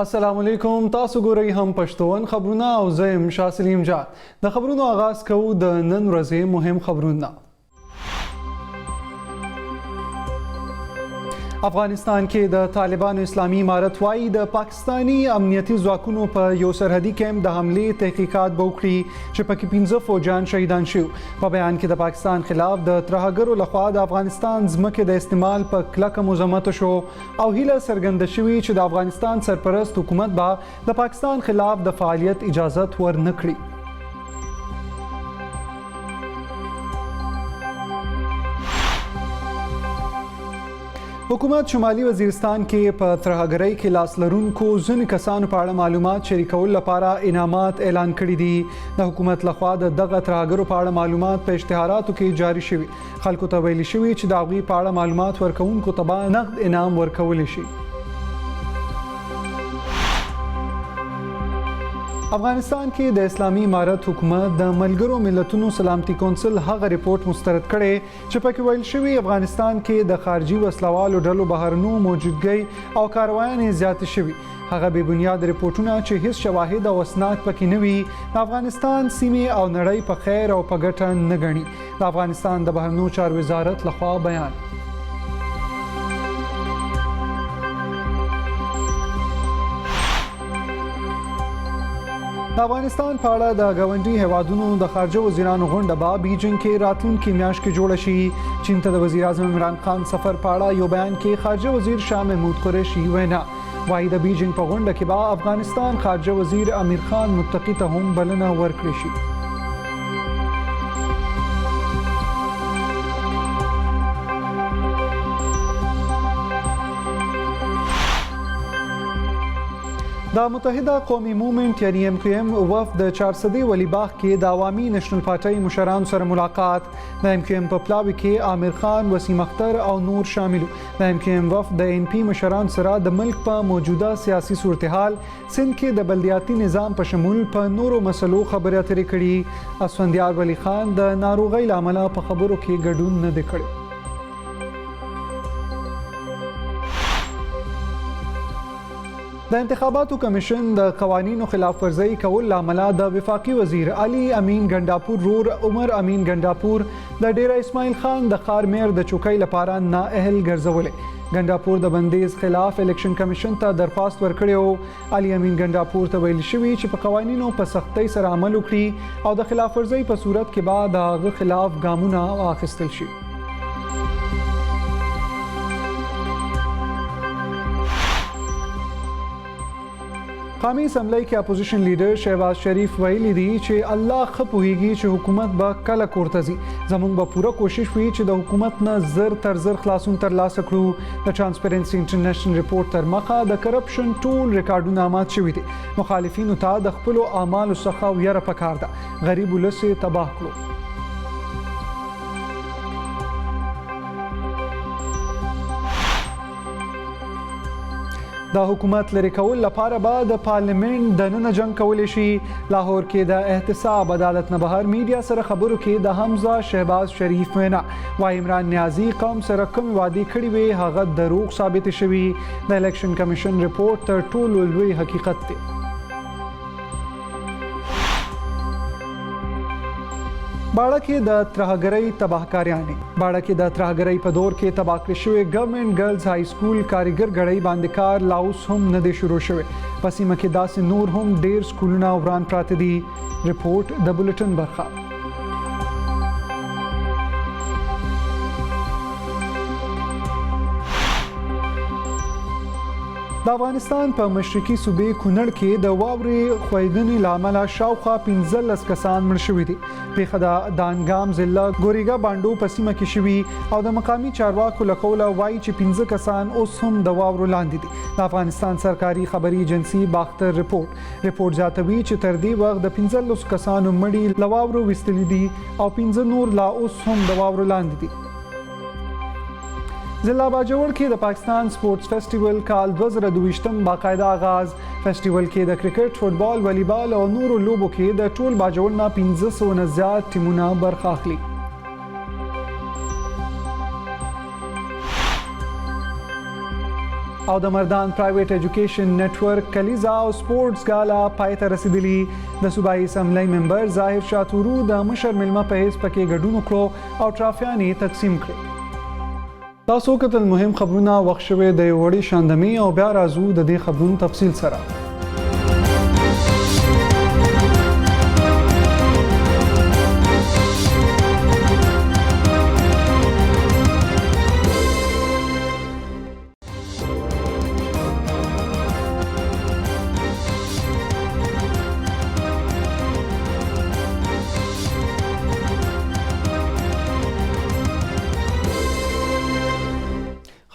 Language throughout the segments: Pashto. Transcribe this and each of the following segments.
السلام علیکم. تاسو ګورئ هم پښتون خبرونه او زه یم شاه سلیم جان. د خبرونو آغاز کوو د نن ورځې مهم خبرونه. افغانستان کې د طالبانو اسلامي امارت وایي د پاکستاني امنیتي ځواکونو په یو سرحدي کیمپ د حملې تحقیقات به وکړي چې پکې 15 فوجیان شهیدان شوي. په بیان کې د پاکستان خلاف د ترهګرو لخوا د افغانستان ځمکې د استعمال په کلکه مذمت شو او هیله څرګنده شوې چې د افغانستان سرپرست حکومت به د پاکستان خلاف د فعالیت اجازت ورنه کړي. حکومت شمالي وزیرستان کې په ترهګرۍ کې لاس لرونکو ځینې کسانو په اړه معلومات شریکولو لپاره انعامات اعلان کړي دي. د حکومت لخوا د دغه ترهګرو په اړه معلومات په اشتهاراتو کې جاری شوي. خلکو ته ویلي شوي چې د هغوی په اړه معلومات ورکوونکو ته به نقد انعام ورکولی شي. افغانستان کې د اسلامي امارت حکومت د ملګرو ملتونو سلامتي کونسل هغه ریپورت مسترد کړي چې پکې ویل شوي افغانستان کې د خارجي وسلوالو ډلو بهرنو موجودګۍ او کاروایانې زیاتې شوي. هغه بې بنیاد ریپورتونه چې هیڅ شواهد او اسناد پکې نه وي د افغانستان سیمې او نړۍ په خیر او په ګټه نه ګڼي. د افغانستان د بهرنیو چارو وزارت لخوا بیان. د افغانستان په اړه د ګاونډي هیوادونو د خارجه وزیرانو غونډه به بیجینګ کې راتلونکي میاشت کې جوړه شي. چین ته د وزیر اعظم عمران خان سفر په اړه یو بیان کې خارجه وزیر شاه محمود قریشي وینا وایي د بیجینګ په غونډه کې به افغانستان خارجه وزیر امیر خان متقي ته هم بلنه ورکړي شي. د متحده قومي موومنټ یعنی MQM وفد د چارسدي ولی باغ کې د عوامي نېشنل پارټۍ مشرانو سره ملاقات. د MQM په پلاوي کې عامر خان، وسیم اختر او نور شامل. د MQM وفد د NP مشرانو سره د ملک په موجوده سیاسي صورتحال، سند کې د بلدیاتي نظام په شمول په نورو مسلو خبرې اترې کړي. اسفندیار ولی خان د ناروغۍ له امله په خبرو کې ګډون نه دی کړی. د انتخاباتو کمیشن د قوانینو خلاف ورزي کول لامل د وفاقي وزیر علي امین ګنډاپور رور عمر امین ګنډاپور د ډیره اسماعیل خان د خار میر د چوکۍ لپاره نااهل ګرځولې. ګنډاپور د بندیز خلاف الیکشن کمیشن ته درخواست ورکړی او علي امین ګنډاپور ته ویل شوی چې په قوانینو په سختۍ سره عمل وکړي او د خلاف ورزي په صورت کې به د هغه خلاف ګامونه واخیستل شي. قومي اسمبلی کې اپوزیشن لیډر شهباز شریف ویلي دی چې الله ښه پوهیږي چې حکومت به کله کورته ځي. زموږ به پوره کوشش وي چې د حکومت نه زر تر زر خلاصون ترلاسه کړو. د ټرانسپیرنسي انټرنیشنل ریپورت تر مخه د کرپشن ټول ریکارډونه مات شوي دي. مخالفینو ته د خپلو اعمالو څخه ویره پکار ده. غریب ولس یې تباه کړو. د حکومت لري کول لپاره به د پارلیمنت د نن جنگ کولی شي. لاهور کې د احتساب عدالت نه بهر میډیا سره خبرو کې د حمزه شهباز شریف وینا وايي عمران نیازی قوم سره کوم وعده کړی وي هغه دروغ ثابت شوی. د الیکشن کمیشن ریپورت تر ټولو لوی حقیقت دی. باړه کې د ترهګرۍ تباهکاریانې باړه کې د ترهګرۍ په دور کې تباه کړی شوی ګورنمنت ګرلز های سکول کاریګر غړی باندې کار لا اوس هم نه دی شروع شوی. په سیمه کې داسې نور هم ډیر سکولونه وران پراته دي. ریپورت د بولټن برخه. د افغانستان په مشرقي صوبې کونړ کې د واورې ښویدنې له امله شاوخوا 15 کسان مړه شوي دي. پیښه د دانګام ضلع ګوریګا بانډو په سیمه کې شوي او د مقامي چارواکو له قوله وایي چې 15 کسان اوس هم د واورو لاندې دي. د افغانستان سرکاري خبري ایجنسي باختر ریپورت زیاتوي چې تر دې وخت د 15 کسانو مړي له واورو ویستلي دي او 15 نور لا اوس هم د واورو لاندې دي. ضلع باجوړ کې د پاکستان سپورتس فیسټیوال کال 2022 باقاعده آغاز. فیسټیوال کې د کرکټ، فوټبال، والیبال او نورو لوبو کې د ټول باجوړ نه 1500 نه زیات ټیمونه برخه اخلي. او د مردان پرایویټ ایجوکیشن نیټورک کلیزا او سپورټس ګالا پای ته رسیدلی د صوبایي اسمبلی ممبر ظاهر شاه تورو د مشر ملمه په حیث پکې ګډون وکړو او ټرافیانې تقسیم کړې. تاسو کتل مهم خبرونه وخت شوی د وړي شاندمي او بیا راځو د دې خبرونو تفصیل سره.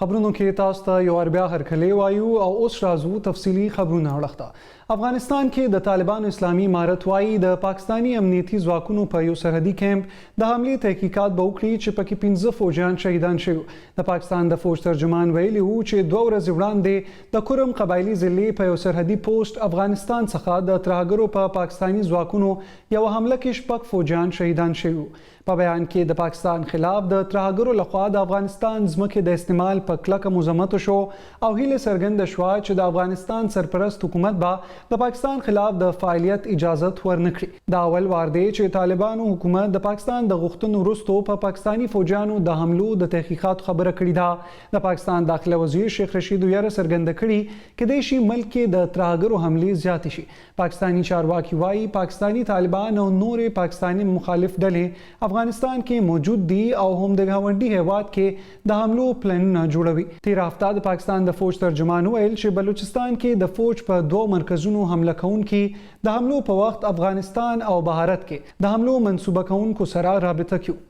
خبرونو کې تاسو ته یو بیا هرکلی وایو او اوس راځو تفصیلی خبرونه وړاندې. افغانستان کې د طالبانو اسلامي امارت وایي د پاکستاني امنیتي ځواکونو په یو سرحدي کیمپ د حملې تحقیقات به وکړي چې پکې 15 فوجیان شهیدان شوي. د پاکستان د فوج ترجمان ویلي وو چې 2 ورځې وړاندې د کرم قبایلي ضلع په یو سرحدي پوسټ افغانستان څخه د ترهګرو په پاکستاني ځواکونو یو حمله کې 6 فوجیان شهیدان شوي. په بیان کې د پاکستان خلاف د ترهګرو لخوا د افغانستان ځمکې د استعمال په کلکه مذمت شو او هیله څرګنده شوه چې د افغانستان سرپرست حکومت به د پاکستان خلاف د فعالیت اجازت ورنکړي. دا اول وار دی چې طالبانو حکومت د پاکستان د غوښتنو وروسته په پاکستاني فوجیانو د حملو د تحقیقات خبره کړې ده. د پاکستان داخله وزیر شیخ رشید یاره څرګنده کړي کېدای شي ملک کې د ترهګرو حملې زیاتې شي. پاکستاني چارواکي وایي پاکستاني طالبان او نورې پاکستاني مخالف ډلې افغانستان کې موجود دي او هم د ګاونډي هیواد کې د حملو پلانونه جوړوي. تیر هفته د پاکستان د فوج ترجمان ویل چې بلوچستان کې د فوج په 2 مرکزونو حمله کوونکي د حملو په وخت افغانستان او بهارت کې د حملو منصوبه کوونکو سره رابطه کوي.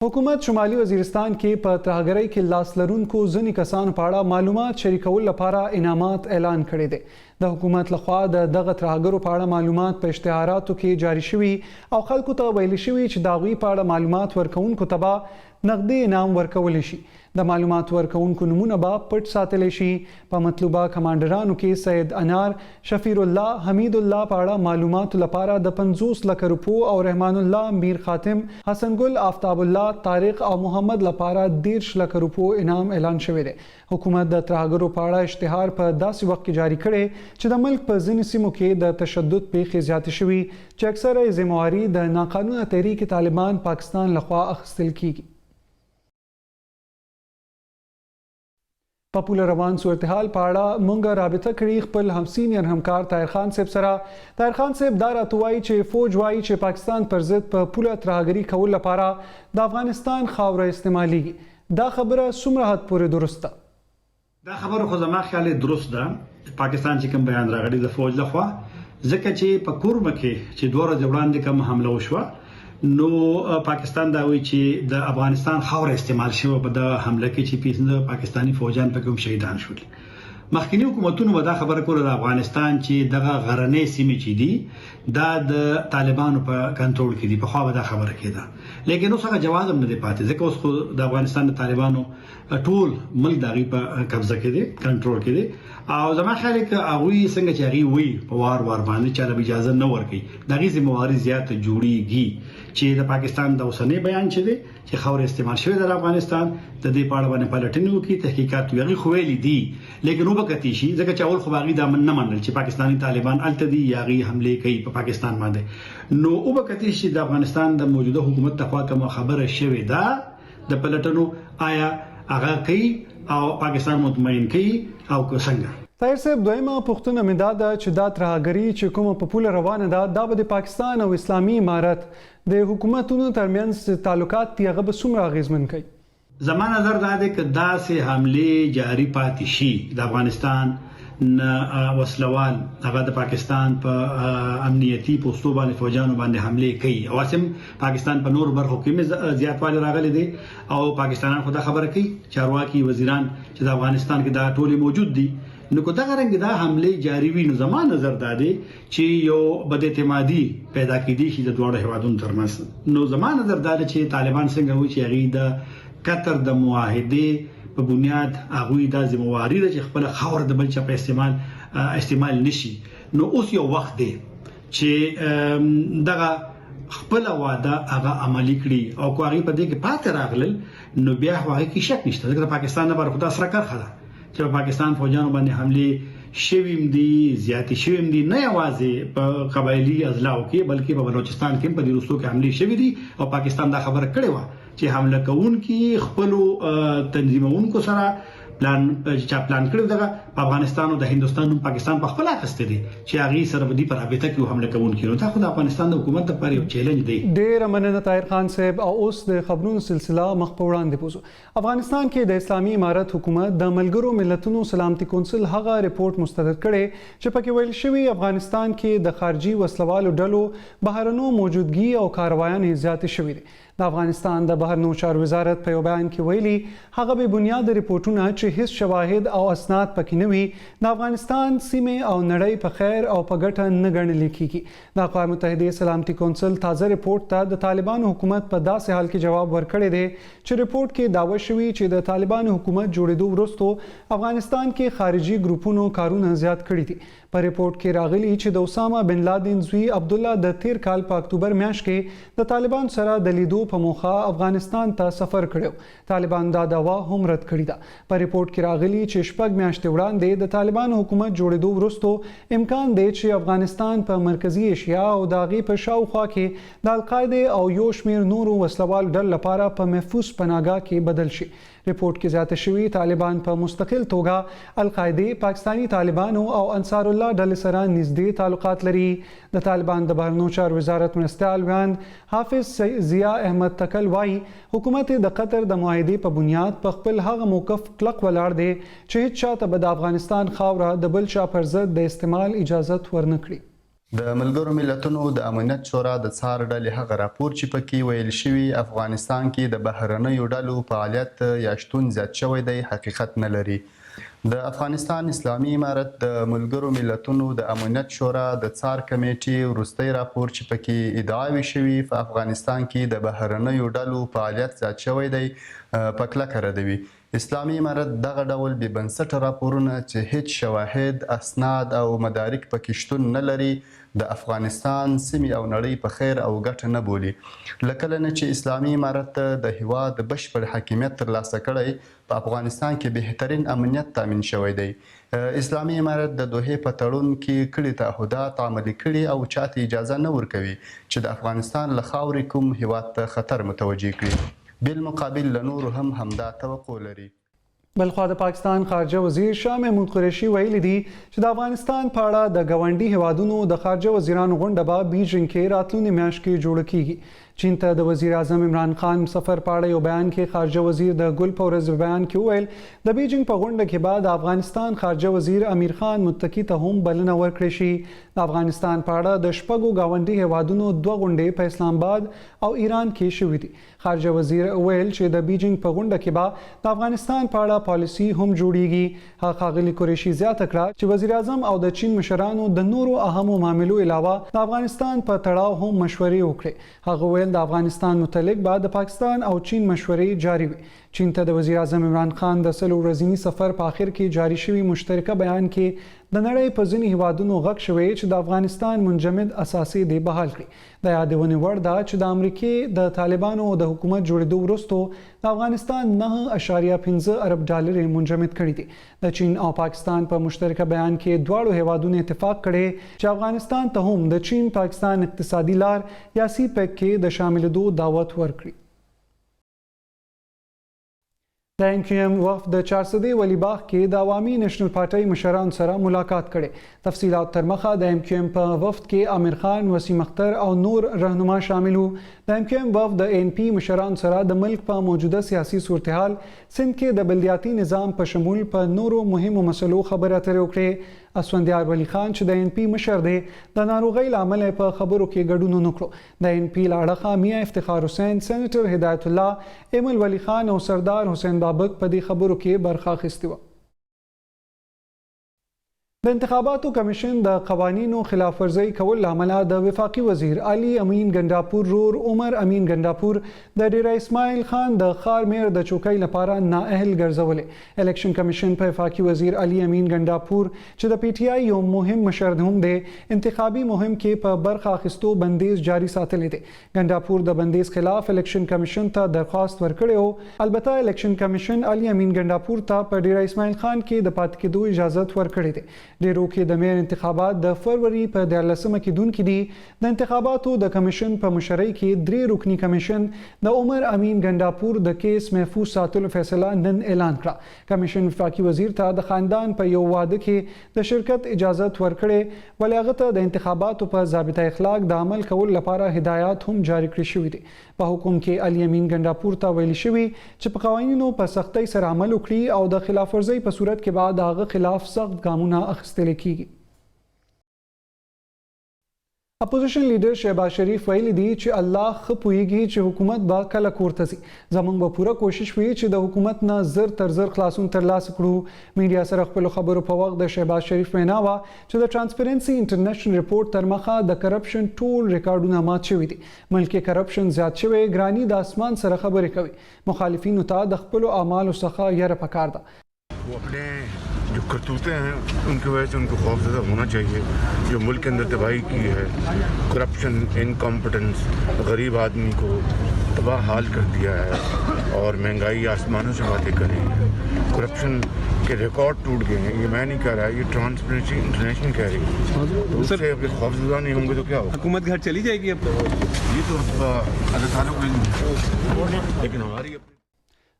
حکومت شمالي وزیرستان کې په ترهګرۍ کې لاس لرونکو ځینې کسانو په اړه معلومات شریکول لپاره انعامات اعلان کړي دي. د حکومت لخوا د دغه ترهګرو په اړه معلومات په اشتهاراتو کې جاری شوي او خلکو ته ویل شوي چې د هغوی په اړه معلومات ورکوونکو ته به نقدي انعام ورکولی شي. د معلومات ورکوونکو نمونه به پټ ساتلی شي. په مطلوبه کمانډرانو کې سید انار، شفیر الله، حمید الله په اړه معلوماتو لپاره د 50 لک روپو او رحمان الله، میر خاتم، حسن ګل، آفتاب الله، طارق او محمد لپاره 13 لک روپو انعام اعلان شوی دی. حکومت د ترهګرو په اړه اشتهار په داسې وخت کې جاری کړي چې د ملک په ځینې سیمو کې د تشدد پیښې زیاتې شوي چې اکثره یې ذمہواري د ناقانونه تحریک طالبان پاکستان لخوا اخیستل کیږي. په پوله روان صورتحال په اړه مونږ رابطه کړې خپل همسینیر همکار طاهر خان صاحب سره. طاهر خان صاحب دا راته وایي چې فوج وایي چې پاکستان پر ضد په پوله ترهګري کول لپاره د افغانستان خاوره استعمالېږي. دا خبره څومره حد پورې درسته؟ دا خبره خو زما خیال درست ده. پاکستان چې کوم بیان راغلی د فوج لخوا ځکه چې په کورمه کې چې 2 ورځې وړاندې کوم حمله وشوه نو پاکستان دا وایي چې د افغانستان خاوره استعمال شوه په د حمله کې چې 15 پاکستاني فوجان په کوم شهیدان شول. مخکینی حکومتونو دا خبره کوله د افغانستان چې دغه غرنۍ سیمې چې دي دا د طالبانو په کنټرول کې دي. په خو دا خبره کېده لیکن اوس هغه جواز هم نه دی پاتې ځکه اوس خو د افغانستان د طالبانو ټول ملک دغه په قبضه کې دي، کنټرول کې دي. او زما خیال کې هغه څنګه چې هغه وی په وار باندې چاله اجازه نه ورکړي دغه ذمہواری زیات جوړیږي چې د پاکستان د اوسنۍ بیان چې دی چې خاور استعمال شوی د افغانستان د دې په اړه باندې پلټنې وکړي، تحقیقات یې خویلي دي لیکن وبکتی شي ځکه چې اول خو باغی دا نه منل چې پاکستاني طالبان الته دي یا غي حمله کوي په پاکستان باندې. نو وبکتی شي د افغانستان د موجوده حکومت تخوا کوم خبره شوی ده د پلټنو آیا هغه کوي او پاکستان مطمئن کوي او څنګه. طاهر صاحب دویمه پوښتنه مې دا ده چې دا ترهګري چې کومه په پوله روانه ده دا به د پاکستان او اسلامي امارت د حکومتونو ترمنځ تعلقات دي هغه به څومره اغیزمن کوي؟ زما نظر دا دی چې داسې حمله جاری پاتې شي د افغانستان وسلوال هغه د پاکستان په امنیتي پوسټو باندې فوجانو باندې حمله کوي او اسیم پاکستان په نور برخو کې زیاتوالی راغلي دي او پاکستانان خو دا خبره کوي چارواکي وزیران چې د افغانستان کې دا ټول موجود دي. نو کو دا غرنګ دا حمله جاری وي نو زما نظر دا دی چې یو بد اعتمادي پیدا کیدی شي د دوه هیوادونو ترمنځ. نو زما نظر دا دی چې طالبان څنګه وایي چې هغه د قطر د معاهده په بنیاد هغه د ذمہواری د خپل خاور د بل چا په استعمال نشي. نو اوس یو وخت دی چې دغه خپل وعده هغه عملی کړي او کو هغه په دې کې پاتې راغلل نو بیا هغه کې شک نشته ځکه پاکستان نه بر خدا سره کار چې پاکستان فوجانو باندې حمله شویم دي زیاتې شویم دي نه یوازې په قبایلی اضلاع کې بلکې په بلوچستان کې په دې رستو کې حمله شوې دي او پاکستان دا خبره کړې و چې حمله کوونکي خپل تنظیمونکو سره پلان کړو دغه افغانستان او د هندستان او پاکستان په خپل اخستې دي چې هغه سره بدی پر رابطه کې حمله کوونکي نو دا خو د افغانستان د حکومت لپاره یو چیلنج دی. ډیر مننه طاهر خان صاحب. او اوس د خبرونو سلسله مخ په وړاندې بوزو. افغانستان کې د اسلامي امارت حکومت د ملګرو ملتونو سلامتي کونسل هغه ریپورت مستند کړي چې پکې ویل شوی افغانستان کې د خارجي وسلوالو ډلو بهرنو موجودګي او کاروایان زیات شوي دي. د افغانستان د بهرنیو چارو وزارت په یو بیان کې ویلي هغه به بنیاد ریپورتونه چې هیڅ شواهد او اسناد پکې نه وي د افغانستان سیمه او نړۍ په خیر او په ګټه نه ګڼل کیږي. د اقوام متحده سلامتي کونسل تازه ریپورت ته د طالبانو حکومت په داسې حال کې جواب ورکړی دی چې ریپورت کې دعوه شوی چې د طالبانو حکومت جوړېدو وروسته افغانستان کې خارجي ګروپونو کارونه زیات کړي دي. په ریپورت کې راغلي چې د اسامه بن لادن زوی عبد الله د تیر کال په اکتوبر میاشت کې د طالبان سره د لیدو په موخه افغانستان ته سفر کړو. طالبان دا دعوا هم رد کړې ده. په ریپورت کې راغلي چې شپږ میاشتې وړاندې د طالبان حکومت جوړېدو وروسته امکان دی چې افغانستان په مرکزی ایشیا او د هغې په شاوخوا کې د القاعده او یو شمېر نورو وسلوال ډلو لپاره په محفوظ پناهګاه کې بدل شي. ریپورت کې زیاته شوی طالبان په مستقل توګه القاعده، پاکستانی طالبانو او انصار الله ډلې سره نږدې تعلقات لري. د طالبان د بهرنیو چارو وزارت مرستیال ویاند حافظ ضیا احمد تکل وايي حکومت د قطر د معاهدې په بنیاد په خپل هغه موقف کلک ولاړ دی چې هیڅ چاته به د افغانستان خاوره د بل چا پر ضد د استعمال اجازت ورنکړي. د ملګرو ملتونو د امنیت شورا د څار ډلې هغه راپور چې پکې ویل شوی افغانستان کې د بهرنیو ډلو فعالیت یا شتون زیات شوی دی حقیقت نه لري. د افغانستان اسلامي امارت د ملګرو ملتونو د امنیت شورا د څار کمیټې وروستی راپور چې پکې ادعاوې شوي په افغانستان کې د بهرنیو ډلو فعالیت زیات شوی دی په کلکه ردوي. اسلامي امارت دغه ډول بې بنسټه راپورونه چې هیڅ شواهد، اسناد او مدارک پکې شتون نه لري د افغانستان سیمې او نړۍ په خیر او ګټه نه بولي. له کله نه چې اسلامي امارت د هیواد بشپړ حاکمیت ترلاسه کړی په افغانستان کې بهترین امنیت تامین شوی دی. اسلامي امارت د دوحې په تړون کې کړي تعهدات عملي کړي او چاته اجازه نه ورکوي چې د افغانستان له خاورې کوم هیواد ته خطر متوجه کړي. بالمقابل له نورو هم همدا توقع لري. بلخوا د پاکستان خارجه وزیر شاه محمود قریشي ویلي دي چې د افغانستان په اړه د ګاونډي هیوادونو د خارجه وزیرانو غونډه به بیجینګ کې راتلونکې میاشت کې جوړه کیږي. چین ته د وزیر اعظم عمران خان سفر په اړه یو بیان کې خارجه وزیر د ګل په ورځ بیان کې وویل د بیجینګ په غونډه کې به د افغانستان خارجه وزیر امیر خان متقي ته هم بلنه ورکړې شي. د افغانستان په اړه د شپږو ګاونډي هیوادونو دوه غونډې په اسلام آباد او ایران کې شوې دي. خارجه وزیر ویل چې د بیجینګ په غونډه کې به د افغانستان په اړه پالیسي هم جوړیږي. ښاغلي قریشي زیاته کړه چې وزیر اعظم او د چین مشرانو د نورو اهمو معاملو علاوه د افغانستان په تړاو هم مشورې وکړي. هغه ویل د افغانستان متعلق به د پاکستان او چین مشورې جاری وي. چین ته د وزیر اعظم عمران خان د 3 ورځني سفر په اخر کې جاری شوی مشترکه بیان کې د نړۍ په ځینې هیوادونو غږ شوی چې د افغانستان منجمد اساسي دی بحال کړي. د یادونې وړ ده چې د امریکای د طالبانو د حکومت جوړېدو وروسته د افغانستان 9.5 ارب ډالر منجمد کړي دي. د چین او پاکستان په مشترکه بیان کې دواړو هیوادونو اتفاق کړي چې افغانستان ته هم د چین پاکستان اقتصادي لار یا سی پیک کې د شاملېدو دعوت ورکړي. د NQM وفد د چارسدې ولی باغ کې د عوامي نېشنل پارټۍ مشرانو سره ملاقات کړي. تفصیلات تر مخه د NQM په وفد کې امیر خان، وسیم اختر او نور رهنما شامل وو. د NQM وفد د NP مشرانو سره د ملک په موجوده سیاسي صورتحال، سند کې د بلدیاتي نظام په شمول په نورو مهمو مسلو خبرې اترې وکړې. اسفندیار ولی خان چې د NP مشر دی د ناروغۍ له امله په خبرو کې ګډون ونه کړو. د NP له اړخه میاں افتخار حسین، سېنیټر هدایت الله، ایمل ولی خان او سردار حسین بابک په دې خبرو کې برخه اخیستې وه. د انتخاباتو کمیشن د قوانینو خلاف ورزي کول لامل د وفاقي وزیر علي امین ګنداپور رور عمر امین ګنداپور د ډیر اسماعیل خان د خار میر د چوکۍ لپاره نااهل ګرځولې. الیکشن کمیشن په وفاقي وزیر علي امین ګنداپور چې د پی ټی آی یو مهم مشر هم دی انتخابي مهم کې په برخه اخیستو بندیز جاری ساتلې دی. ګنداپور د بندیز خلاف الیکشن کمیشن ته درخواست ورکړی او البته الیکشن کمیشن علي امین ګنداپور ته په ډیر اسماعیل خان کې د پاتې کېدو اجازه ورکړې ده. ډیرو کې د میر انتخابات د فروری په 14مه کې دونکو دي. د انتخاباتو د کمیشن په مشرۍ کې 3 رکنی کمیشن د عمر امین ګنداپور د کیس محفوظ ساتلو فیصله نن اعلان کړه. کمیشن وفاقي وزیر ته د خاندان په یو واده کې د شرکت اجازه ورکړې ولې هغه ته د انتخاباتو په ضابطه اخلاق د عمل کول لپاره هدایات هم جاری کړی شوی دي. په حکم کې علي امین ګنداپور ته ویل شوی چې په قوانینو په سختۍ سره عمل وکړي او د خلاف ورزي په صورت کې بعد هغه خلاف سخت ګامونه اخیستل کیږي. اپوزیشن لیډر شهباز شریف ویلي دی چې الله ښه پوهیږي چې حکومت به کله کور ته ځي. زموږ به پوره کوشش وي چې د حکومت نه زر تر زر خلاصون ترلاسه کړو. میډیا سره خپلو خبرو په وخت د شهباز شریف وینا وه چې د ټرانسپیرنسي انټرنیشنل رپورټ تر مخه د کرپشن ټول ریکارډونه مات شوي دي. ملک کې کرپشن زیات شوی، ګراني د اسمان سره خبرې کوي. مخالفینو ته د خپلو اعمالو څخه یره پکار ده. वो अपने जो करतूतें हैं उनकी वजह से उनको खौफजदा होना चाहिए. जो मुल्क के अंदर तबाही की है, करप्शन, इनकॉम्पिटेंस, गरीब आदमी को तबाह हाल कर दिया है और महंगाई आसमानों से बातें कर रही है. करप्शन के रिकॉर्ड टूट गए हैं. ये मैं नहीं कह रहा, ये ट्रांसपेरेंसी इंटरनेशनल कह रही है. तो उससे अगर खौफजदा नहीं होंगे तो क्या होगा? हुकूमत घर चली जाएगी अब. ये तो अल्लाह ताला को लेकिन हमारी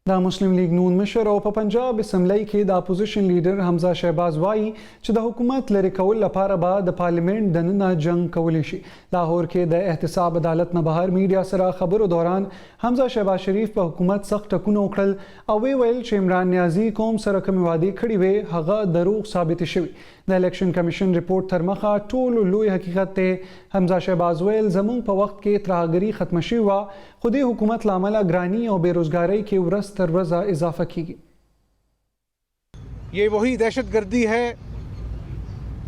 د مسلم لیگ نون مشر او په پنجاب اسمبلی کې د اپوزیشن لیډر حمزه شهباز وایي چې د حکومت لري کول لپاره به د پارلیمنت دننه جنگ کولی شي. لاهور کې د احتساب عدالت نه بهر میډیا سره خبرو دوران حمزه شهباز شریف په حکومت سخت ټکونه وکړل او ویل چې عمران نیازي قوم سره کوم وعده کړی وي هغه دروغ ثابت شوی. د الیکشن کمیشن رپورټ تر مخه ټول لوی حقیقت ته. حمزه شهباز ویل زموږ په وخت کې ترهګری ختم شي وا خو د حکومت لامل ګرانی او بیروزګاری کې ورځ تر ورځ اضافه کیږي. ये वही दहशतगर्दी है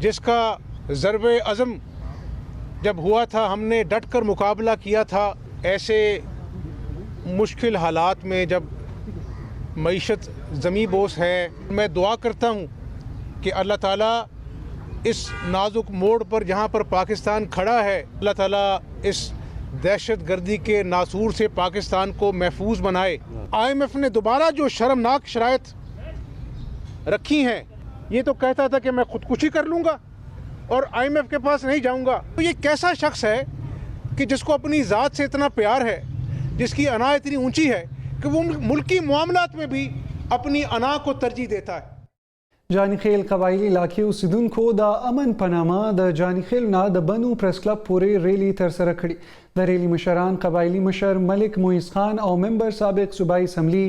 जिसका ज़रबे अज़म जब हुआ था हमने डट कर मुकाबला किया था. ऐसे मुश्किल हालात में जब मईशत ज़मी बोस है, मैं दुआ करता हूँ कि अल्लाह ताला इस नाजुक मोड़ पर जहाँ पर पाकिस्तान खड़ा है, अल्लाह ताला इस दहशतगर्दी के नासूर से पाकिस्तान को महफूज बनाए. IMF ने दोबारा जो शर्मनाक शराइत रखी हैं, ये तो कहता था कि मैं खुदकुशी कर लूँगा और IMF के पास नहीं जाऊँगा. तो ये कैसा शख्स है कि जिसको अपनी ज़ात से इतना प्यार है, जिसकी अना इतनी ऊंची है कि वो मुल्की मामलात में भी अपनी अना को तरजीह देता है. جانی خیل قبایلی علاقې اوسیدونکو د امن په نامه د جانی خیل نه د بنو پریس کلب پورې ریلی ترسره کړي. د ریلی مشران قبایلی مشر ملک مویز خان او ممبر سابق صوبایي اسمبلی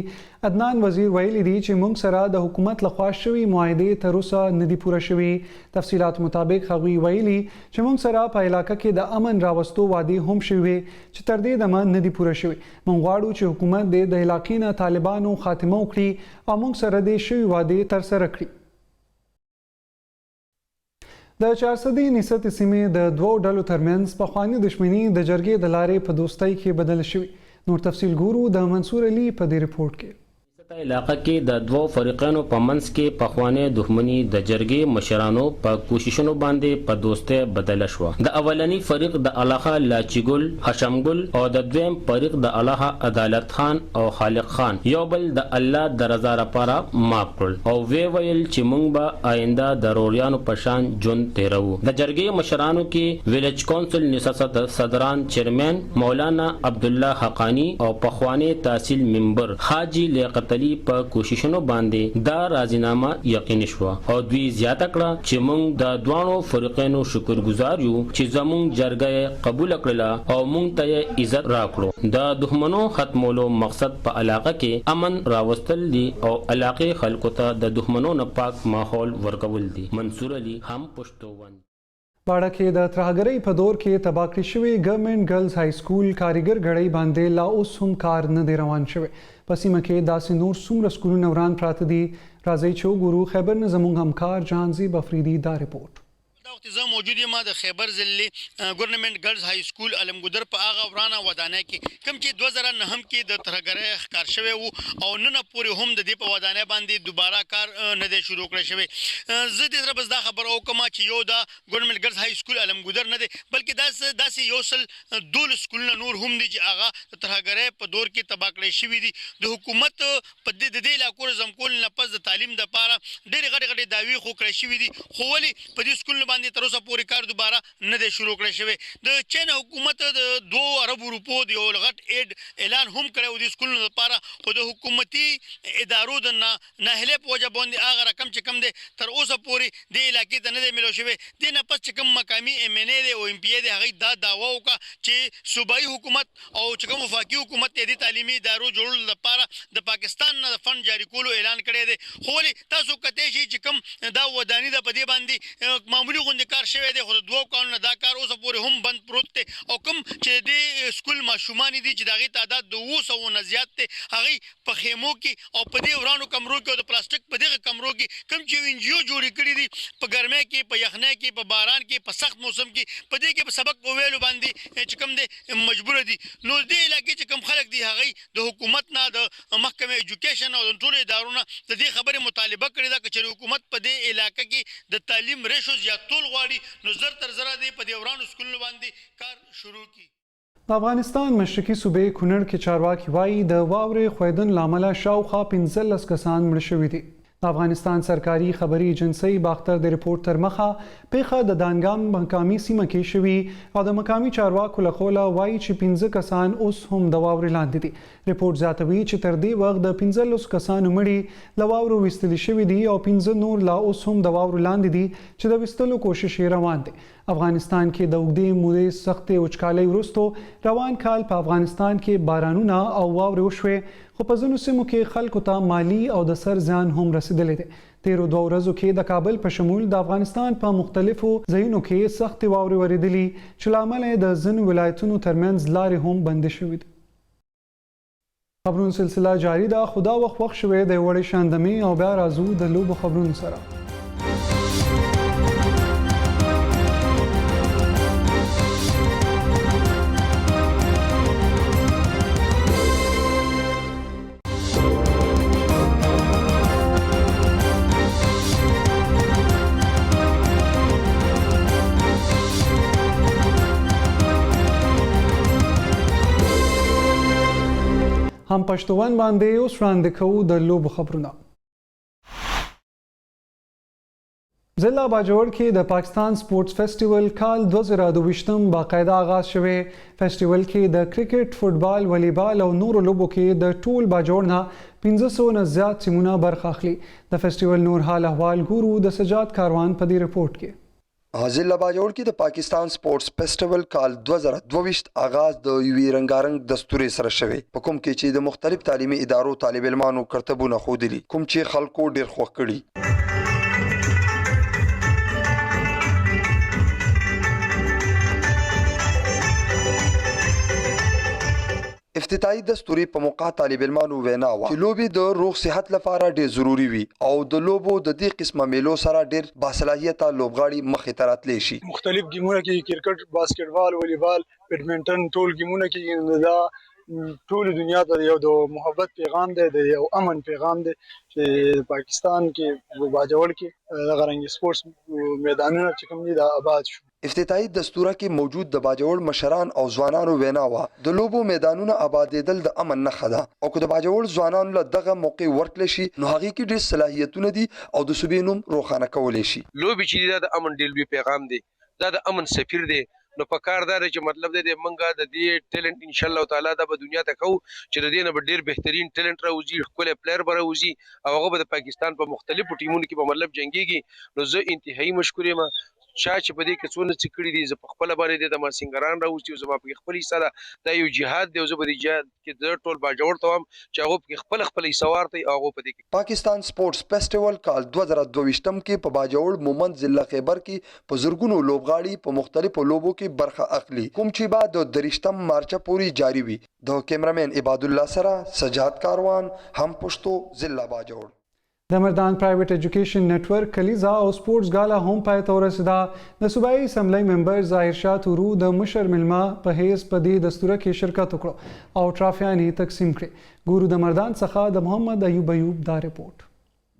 عدنان وزیر ویلي دي چې موږ سره د حکومت لخوا شوي معاهدې تر اوسه نه دي پوره شوي. تفصیلات مطابق هغوی ویلي چې موږ سره په علاقه کې د امن راوستو وعدې هم شوي چې تر دې دمه نه دي پوره شوي. موږ غواړو چې حکومت د علاقې نه طالبانو خاتمه وکړي او موږ سره د شوي وعدې ترسره کړي. د 400 نسبت سیمې د دوو ډلو ترمنځ پخواني دښمني د جرګې د لارې په دوستۍ کې بدل شوي. نور تفصیل ګورو د منصور علي په دې رپورټ کې. علاقه کې د دوو فریقانو په منځ کې پخواني دښمني د جرګې مشرانو په کوششونو باندې په دوستۍ بدله شوه. د اولنی فریق د الله لاچیګل هشمګل او د دویم فریق د الله عدالت خان او خالق خان یو بل د الله د رضا لپاره معاف کړل او ویل چې موږ به آینده د روریانو په شان ژوند تیرو. د جرګې مشرانو کې ویلج کونسل نسست صدران چیرمن مولانا عبدالله حقانی او پخواني تحصیل ممبر حاجی لیاقت په کوششونو باندې دا راضینامه یقیني شو او دوی زیاته کړه چې موږ د دوانو فریقینو شکرګزار یو چې زموږ جرګه قبول کړله او موږ ته عزت راکړو. د دښمنو ختمولو مقصد په علاقه کې امن راوستل دي او علاقې خلکو ته د دښمنو نه پاک ماحول ورکول دي. منصور علي هم پښتو ون. باړه کې د ترهګرۍ په دور کې تباه کړې شوې ګورنمنټ ګرلز های سکول کاریګر ګړۍ باندې لا اوس هم کار نه دی روان شوی. په سیمه کې داسې نور څومره سکولونه وران پراته دي. راځئ چې وګورو. خیبر نه زموږ همکار جهانزیب افریدي دا رپورټ. زه موجود یم د خیبر ضلع ګورنمنټ ګرلز های سکول علمګودر په هغه ورانه ودانۍ کې کوم چې 2009 کې د ترهګرۍ ښکار شوی وو او نن پورې هم د دې په ودانۍ باندې دوباره کار نه دی شروع کړی شوی. زه دې سره بس دا خبر وکم چې یو د ګورنمنټ ګرلز های سکول علمګودر نه دی بلکې داسې یو سل 12 سکولونه نور هم دي چې هغه د ترهګرۍ په دور کې تباه کړی شوي دي. د حکومت په دې علاقو زمکول نه پس د تعلیم دپاره ډېرې غټې دعوې خو کړی شوي دي خو ولې په دې سکولونه باندې تر اوسه پورې کار دوباره نه دی شروع کړی شوی. د چین حکومت د 2 ارب روپو د یو غټ اید اعلان هم کړی و د سکولونو لپاره خو د حکومتي ادارو د ناهیلۍ په وجه باندې هغه رقم چې کم دی تر اوسه پورې دې علاقې ته نه دی میلو شوی. دې نه پس چې کوم مقامي ایم ان ای دی او ایم پی ای دی هغوی دا دعوه وکړه چې صوبایي حکومت او چې کوم وفاقي حکومت دی د تعلیمي ادارو جوړولو لپاره د پاکستان نه د فنډ جاري کولو اعلان کړی دی. خو ولې تاسو کتلی شئ چې کوم دا وداني ده په دې باندې معمولي غوندې کار شوی دی خو د 2 کالونو دا کار اوسه پورې هم بند پروت دی او کوم چې د سکول ماشومان دي چې د هغې تعداد د 200 نه زیات دی هغوی په خیمو کې او په دې ورانو کمرو کې او د پلاستیک په دغه کمرو کې کوم چې ان جی او جوړې کړي دي په ګرمۍ کې په یخنۍ کې په باران کې په سخت موسم کې په دې کې په سبق په ویلو باندې چې کوم دی مجبوره دي. نو دې علاقې چې کوم خلک دي هغوی د حکومت نه د محکمې ایجوکیشن او د ټولو ادارو نه د دې خبرې مطالبه کړې ده که چېرې حکومت په دې علاقه کې د تعلیم ریشو زیاتول غواړي نو زر تر زره دی په دې ورانو سکولونو باندې کار شروع کړي. د افغانستان مشرقي صوبې کونړ کې چارواکي وایي د واورې ښویدنې له امله شاوخوا 15 کسان مړه شوي دي. د افغانستان سرکاري خبري ایجنسۍ باختر د رپورټ تر مخه پیښه د دانګام مقامي سیمه کې شوي او د مقامي چارواکو له قوله وایي چې 15 کسان اوس هم د واورې لاندې دي. رپورټ زیاتوي چې تر دې وخت د 15 کسانو مړي له واورو ویستلي شوي دي او 15 نور لا اوس هم د واورو لاندې دي چې د ویستلو کوشش یې روان دی. افغانستان کې د اوږدې مودې سختې وچکالۍ وروسته روان کال په افغانستان کې بارانونه او واورې وشوې خو په ځینو سیمو کې خلکو ته مالی او د سر زیان هم رسیدلی دی. تیرو 2 ورځو کې د کابل په شمول د افغانستان په مختلفو ځایونو کې سختې واورې ورېدلي چې له امله یې د ځینو ولایتونو ترمنځ لارې هم بندې شوې دي. خبرونو سلسله جاری ده خو دا وخت شوی د وړې شاندمې او بیا راځو د لوبو خبرونو سره. هم پښتون باندې اوس وړاندې کوو د لوبو خبرونه. ضلع باجوړ کې د پاکستان سپورټس فیسټیول کال 2022 باقاعده آغاز شوی. فیسټیول کې د کرکټ، فوټبال، والیبال او نورو لوبو کې د ټول باجوړ نه 1500 نه زیات ټیمونه برخه اخلي. د فیسټیول نور حال احوال ګورو د سجاد کاروان په دې رپورټ کې. ضلع باجوړ کې د پاکستان سپورټس فیسټیول کال 2022 آغاز د یوې رنګارنګ دستوري سره شوی په کوم کې چې د مختلف تعلیمي ادارو طالب علمانو کرتبونه خودلی کوم چې خلکو ډیر خوښ کړي. افتتاحي دستوري په موقع طالب علمانو وینا و چې لوبي د روغ صحت لپاره ډېر ضروری وي او د لوبو د دې قسمه میلو سره ډېر باصلاحیته لوبغاړي مخې ته راتلی شي. مختلف گیمونه کې کرکټ، باسکټبال، والیبال، بیډمنټن ټول گیمونه کې دا ټول دنیا ته یو د محبت پیغام دی، د یو امن پیغام دی چې پاکستان کې باجوړ کې د غرنګ سپورتس میدانونه چې کوم دي دا آباد شو. افتتاحي دستوره کې موجود د باجوړ مشران او ځوانانو وینا و د لوبو میدانونه آبادېدل د امن نښه ده او که د باجوړ ځوانانو له دغه موقع ورکړل شي نو هغې کې ډېر صلاحیتونه دي او د صوبې نوم روښانه کولی شي. لوبې چې دا د امن ډېر لوی پیغام دی، دا د امن سفیر دی. نو په کار دا چې مطلب دی منګه د دې ټیلنټ ان شاء الله تعالی دا به دنیا ته کوو چې د دې نه به ډېر بهترین ټیلنټ راوځي، ښکلی پلیر به راوځي او هغه به د پاکستان په مختلفو ټیمونو کې په مطلب جنګېږي. نو زه انتهایي مشکور یم چا چې په دې کې څونه څه کړي دي زه په خپل باندې د ما سنگران راوستي او زما په خپل حصہ دا یو جهاد دی او زه په دې جهاد کې د ټول باجوړ ته هم چې هغه په خپل حصار ته هغه په دې کې پاکستان سپورتس فیسټیوال کال 2022 کې په باجوړ مومند ضلع خیبر کې په زرګونو لوبغاړي په مختلفو لوبو کې برخه اخلي کوم چې بعد د 23 مارچ پورې جاری وي د کیمرامین عباد الله سره سجاد کاروان هم پښتو ضلع باجوړ د مردان پرایویټ ایجوکیشن نیټورک کلیزا او سپورټس ګالا هم پای ته ورسېده د صوبایي اسمبلی ممبر ظاهر شاه تورو د مشر ملما په حیث په دې دستوره کې شرکت وکړو او ټرافیانې تقسیم کړې ګورو د مردان څخه د محمد ایوب دا رپورټ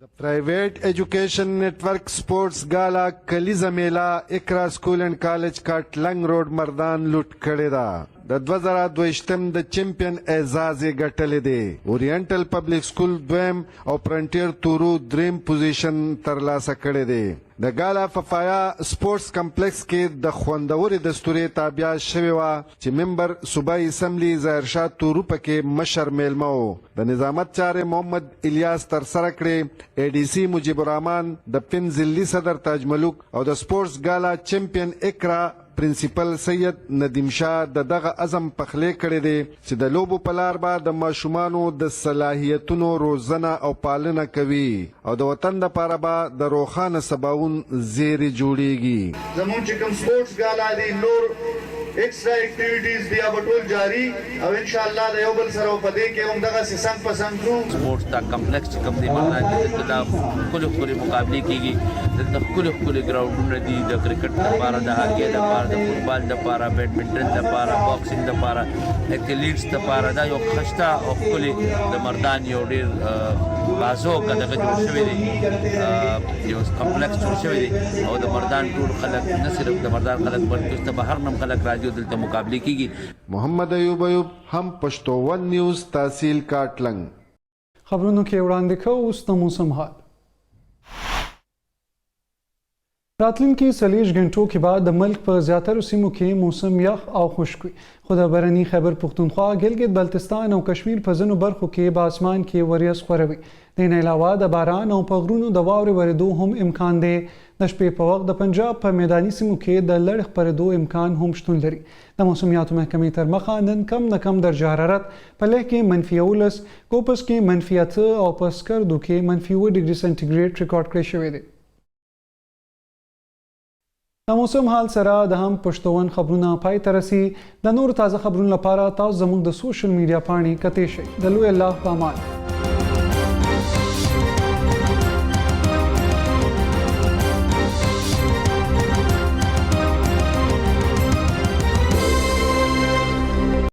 د پرایویټ ایجوکیشن نیټورک سپورټس ګالا کلیزا میلا اقرا سکول اینڈ کالج کاټلنګ روډ مردان لوټ کړې ده د 2022 د چیمپیون اعزاز یې ګټلې دی اورینټل پبلک سکول دویم او فرنټیر تورو دریم پوزیشن ترلاسه کړی دی د ګالا ففایا سپورټس کمپلیکس کې د خوندورې دستورې تابع شوې وه چې ممبر صوبایي اسمبلی ظاهر شاه تورو پکې مشر میلمه و د نظامت چارې محمد الیاس ترسره کړې ای ډي سی مجیب الرحمان د فن ضلعي صدر تاج ملوک او د سپورټس ګالا چیمپیون اقرا پرنسپل سید ندیم شاه دغه عزم پخلې کړی دی چې د لوبو په لار به د ماشومانو د صلاحیتونو روزنه او پالنه کوي او د وطن دپاره به د روښانه سباون زیرې جوړیږي زموږ چې کوم سپورټس ګالا دی نور ایکسټرا اکټیویټیز بیا به ټول جاری او ان شاء الله د یو بل سره په دې کې هم دغه څنګه پسند کوو سپورټس دا کمپلیکس چې کوم دی مردان کې دا کله مقابله کیږي د کله ګراوندونه دي د کرکټ لپاره د هاکي لپاره د فوتبال لپاره بیډمنټن لپاره باکسینګ لپاره اکلیټس لپاره دا یو خشته او کله د مردان یو ډیر بازو کده جوړ شوی دی یو کمپلیکس جوړ شوی دی او د مردان ټول خلک نه صرف د مردان خلک بلکې د بهر نم خلک راځي دلته مقابله کیږي محمد ایوب هم پښتو ون نیوز تحصیل کاټلنګ خبرونو کې وړاندې کوو اوس د موسم حال راتلونکي 40 غنټو کې بعد د ملک په زیاترو سیمو کې موسم یخ او خشک وي خو د برني خیبر پښتونخوا ګلګت بلتستان او کشمیر په ځینو برخو کې په اسمان کې وریځ خوروي د نه علاوه د باران او په غرونو د واورې ورېدو هم امکان دی د شپې په وخت د پنجاب په میداني سیمو کې د لړ خپرېدو امکان هم شتون لري د موسمیاتو محکمې تر مخه نن کم نه کم درجه حرارت په لیه کې -19 کوپس کې -8 او په سکردو کې -7 ډیګري سنټیګریډ ریکارډ کړی شوی دی د موسم حال سره د هم پښتون خبرونه پای ته رسي د نور تازه خبرونو لپاره تاسو زموږ د سوشل میډیا پاڼې کتئ شئ د لوی الله په امان